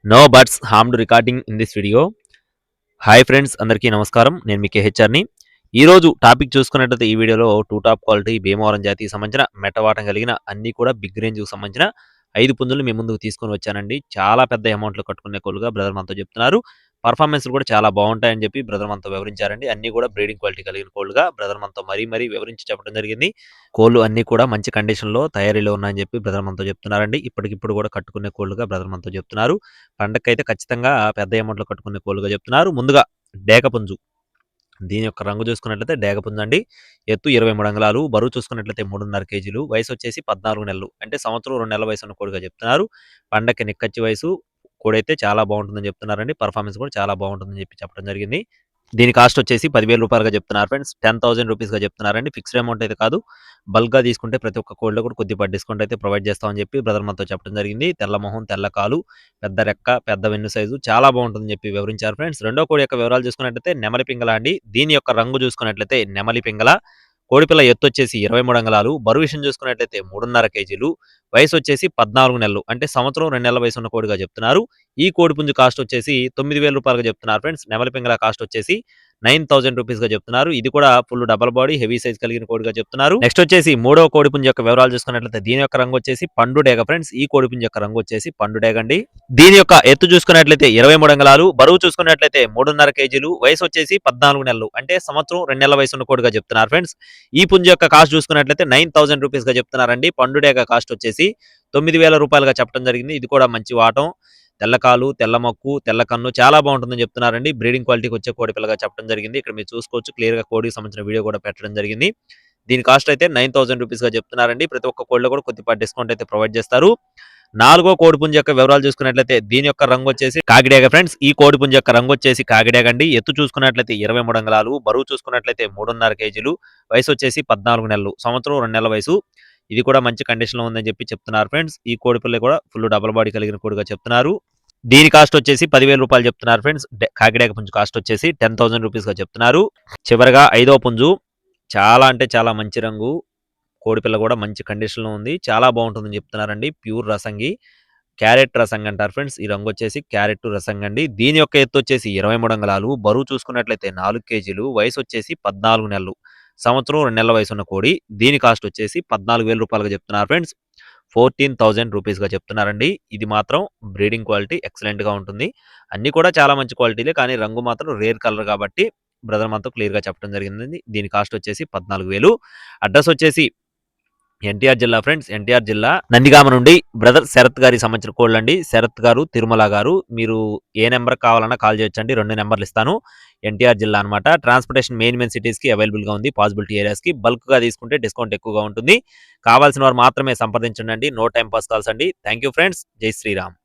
No bats harmed recording in this video. Hi friends, అందరికీ నమస్కారం. నేను మీ కేహెచ్ఆర్ని. ఈరోజు టాపిక్ చూసుకున్నట్లయితే ఈ వీడియోలో టూ టాప్ క్వాలిటీ భీమవరం జాతికి సంబంధించిన మెట్టవాటం కలిగిన అన్ని కూడా బిగ్ రేంజ్కి సంబంధించిన 5 పుంజులు మీ ముందుకు తీసుకొని వచ్చానండి. చాలా పెద్ద అమౌంట్లో కట్టుకునే కోళ్ళుగా బ్రదర్ మనతో చెప్తున్నారు. పర్ఫార్మెన్స్లు కూడా చాలా బాగుంటాయని చెప్పి బ్రదర్ మనతో వివరించారండి. అన్నీ కూడా బ్రీడింగ్ క్వాలిటీ కలిగిన కోళ్ళుగా బ్రదర్ మనతో మరీ వివరించి చెప్పడం జరిగింది. కోళ్ళు అన్నీ కూడా మంచి కండిషన్‌లో తయారీలో ఉన్నాయని చెప్పి బ్రదర్ మనతో చెప్తున్నారండి. ఇప్పటికిప్పుడు కూడా కట్టుకునే కోళ్ళుగా బ్రదర్ మనతో చెప్తున్నారు. పండగకైతే ఖచ్చితంగా పెద్ద అమౌంట్‌లో కట్టుకునే కోళ్ళుగా చెప్తున్నారు. ముందుగా డేగపుంజు. దీని యొక్క రంగు చూసుకున్నట్లయితే డేగపుంజండి. ఎత్తు 23 అంగుళాలు, బరువు చూసుకున్నట్లయితే 3.5 కేజీలు, వయసు వచ్చేసి 14 నెలలు. అంటే సంవత్సరం 2 నెలల వయసు ఉన్న కోడిగా చెప్తున్నారు. పండగకి నిక్కచ్చి వయసు. కోడైతే చాలా బాగుంటుందని చెప్తున్నారండి. పర్ఫార్మెన్స్ కూడా చాలా బాగుంటుందని చెప్పి చెప్పడం జరిగింది. దీని కాస్ట్ వచ్చేసి 10,000 రూపాయలుగా చెప్తున్నారు ఫ్రెండ్స్. 10,000 రూపీస్‌గా చెప్తున్నారండి. ఫిక్స్డ్ అమౌంట్ అయితే కాదు. బల్క్‌గా తీసుకుంటే ప్రతి ఒక్క కోడిలో కూడా కొద్దిపాటి డిస్కౌంట్ అయితే ప్రొవైడ్ చేస్తామని చెప్పి బ్రదర్ మనతో చెప్పడం జరిగింది. తెల్ల మొహం, తెల్ల కాలు, పెద్ద రెక్క, పెద్ద వెన్ను సైజు చాలా బాగుంటుందని చెప్పి వివరించారు ఫ్రెండ్స్. రెండో కోడి యొక్క వివరాలు చూసుకున్నట్లయితే నెమలి పింగళ అండి. దీని యొక్క రంగు చూసుకున్నట్లయితే నెమలి పింగళ. కోడిపిల్ల ఎత్తు వచ్చేసి 23 అంగుళాలు, బరువు విషయం చూసుకున్నట్లయితే 3.5 కేజీలు, వయసు వచ్చేసి 14 నెలలు. అంటే సంవత్సరం 2 నెలల వయసు ఉన్న కోడిగా చెప్తున్నారు. ఈ కోడిపుంజు కాస్ట్ వచ్చేసి 9,000 రూపాయలుగా చెప్తున్నారు ఫ్రెండ్స్. నెమలి పింగళ కాస్ట్ వచ్చేసి 9,000 రూపీస్‌గా చెప్తున్నారు. ఇది కూడా full double body, heavy size కలిగిన కోడిగా చెప్తున్నారు. నెక్స్ట్ వచ్చేసి మూడవ కోడిపుంజు యొక్క వివరాలు చూసుకున్నట్లయితే దీని యొక్క రంగు వచ్చేసి పండు డేగ ఫ్రెండ్స్. ఈ కోడిపుంజు యొక్క రంగు వచ్చేసి పండు డేగ అండి. దీని యొక్క ఎత్తు చూసుకున్నట్లయితే 23 అంగుళాలు, బరువు చూసుకున్నట్లయితే 3.5 కేజీలు, వయసు వచ్చేసి 14 నెలలు. అంటే సంవత్సరం 2 నెలల వయసు ఉన్న కోడిగా చెప్తున్నారు ఫ్రెండ్స్. ఈ పుంజు యొక్క కాస్ట్ చూసుకున్నట్లయితే 9,000 రూపీస్‌గా చెప్తున్నారండి. పండు డేగ కాస్ట్ వచ్చేసి 9,000 రూపాయలుగా చెప్పడం జరిగింది. ఇది కూడా మంచి వాటం. తెల్లకాలు, తెల్ల మక్కు, తెల్ల కన్ను చాలా బాగుంటుందని చెప్తున్నారండి. బ్రీడింగ్ క్వాలిటీకి వచ్చే కోడి పిల్లగా చెప్పడం జరిగింది. ఇక్కడ మీరు చూసుకోవచ్చు, క్లియర్‌గా కోడికి సంబంధించిన వీడియో కూడా పెట్టడం జరిగింది. దీని కాస్ట్ అయితే 9,000 రూపీస్‌గా చెప్తున్నారండి. ప్రతి ఒక్క కోడిలో కూడా కొద్దిపాటి డిస్కౌంట్ అయితే ప్రొవైడ్ చేస్తారు. నాలుగో కోడిపుంజు యొక్క వివరాలు చూసుకున్నట్లయితే దీని యొక్క రంగు వచ్చేసి కాకిడేగ ఫ్రెండ్స్. ఈ కోడిపుంజు యొక్క రంగు వచ్చేసి కాకిడేగ అండి. ఎత్తు చూసుకున్నట్లయితే 23 అంగుళాలు, బరువు చూసుకున్నట్లయితే 3.5 కేజీలు, వయసు వచ్చేసి 14 నెలలు, సంవత్సరం 2 నెలల వయసు. ఇది కూడా మంచి కండిషన్‌లో ఉందని చెప్పి చెప్తున్నారు ఫ్రెండ్స్. ఈ కోడిపిల్ల కూడా ఫుల్ డబుల్ బాడీ కలిగిన కోడిగా చెప్తున్నారు. దీని కాస్ట్ వచ్చేసి 10,000 రూపాయలు చెప్తున్నారు ఫ్రెండ్స్. కాకిడేగ పుంజు కాస్ట్ వచ్చేసి 10,000 రూపీస్‌గా చెప్తున్నారు. చివరగా ఐదవ పుంజు. చాలా అంటే చాలా మంచి రంగు. కోడిపిల్ల కూడా మంచి కండిషన్‌లో ఉంది. చాలా బాగుంటుందని చెప్తున్నారండి. ప్యూర్ రసంగి. క్యారెట్ రసంగి అంటారు ఫ్రెండ్స్. ఈ రంగు వచ్చేసి క్యారెట్ రసంగి అండి. దీని యొక్క ఎత్తు వచ్చేసి 23 అంగుళాలు, బరువు చూసుకున్నట్లయితే 4 కేజీలు, వయసు వచ్చేసి 14 నెలలు, సంవత్సరం 2 నెలల వయసు ఉన్న కోడి. దీని కాస్ట్ వచ్చేసి 14,000 రూపాయలుగా చెప్తున్నారు ఫ్రెండ్స్. 14,000 రూపీస్‌గా చెప్తున్నారండి. ఇది మాత్రం బ్రీడింగ్ క్వాలిటీ ఎక్సలెంట్‌గా ఉంటుంది. అన్నీ కూడా చాలా మంచి క్వాలిటీలే, కానీ రంగు మాత్రం రేర్ కలర్ కాబట్టి బ్రదర్ మనతో క్లియర్‌గా చెప్పడం జరిగిందండి. దీని కాస్ట్ వచ్చేసి 14,000. అడ్రస్ వచ్చేసి ఎన్టీఆర్ జిల్లా ఫ్రెండ్స్. ఎన్టీఆర్ జిల్లా నందిగామ నుండి బ్రదర్ శరత్ గారికి సంబంధించిన కోళ్ళండి. శరత్ గారు, తిరుమల గారు. మీరు ఏ నెంబర్ కావాలన్నా కాల్ చేయొచ్చండి. 2 నెంబర్లు ఇస్తాను. ఎన్టీఆర్ జిల్లా అనమాట. ట్రాన్స్‌పోర్టేషన్ మెయిన్ సిటీస్‌కి అవైలబుల్‌గా ఉంది. పాసిబిలిటీ ఏరియాస్‌కి. బల్క్‌గా తీసుకుంటే డిస్కౌంట్ ఎక్కువగా ఉంటుంది. కావాల్సిన వారు మాత్రమే సంప్రదించండి. నో టైమ్ పాస్ కాల్స్ అండి. Thank you friends. జై శ్రీరామ్.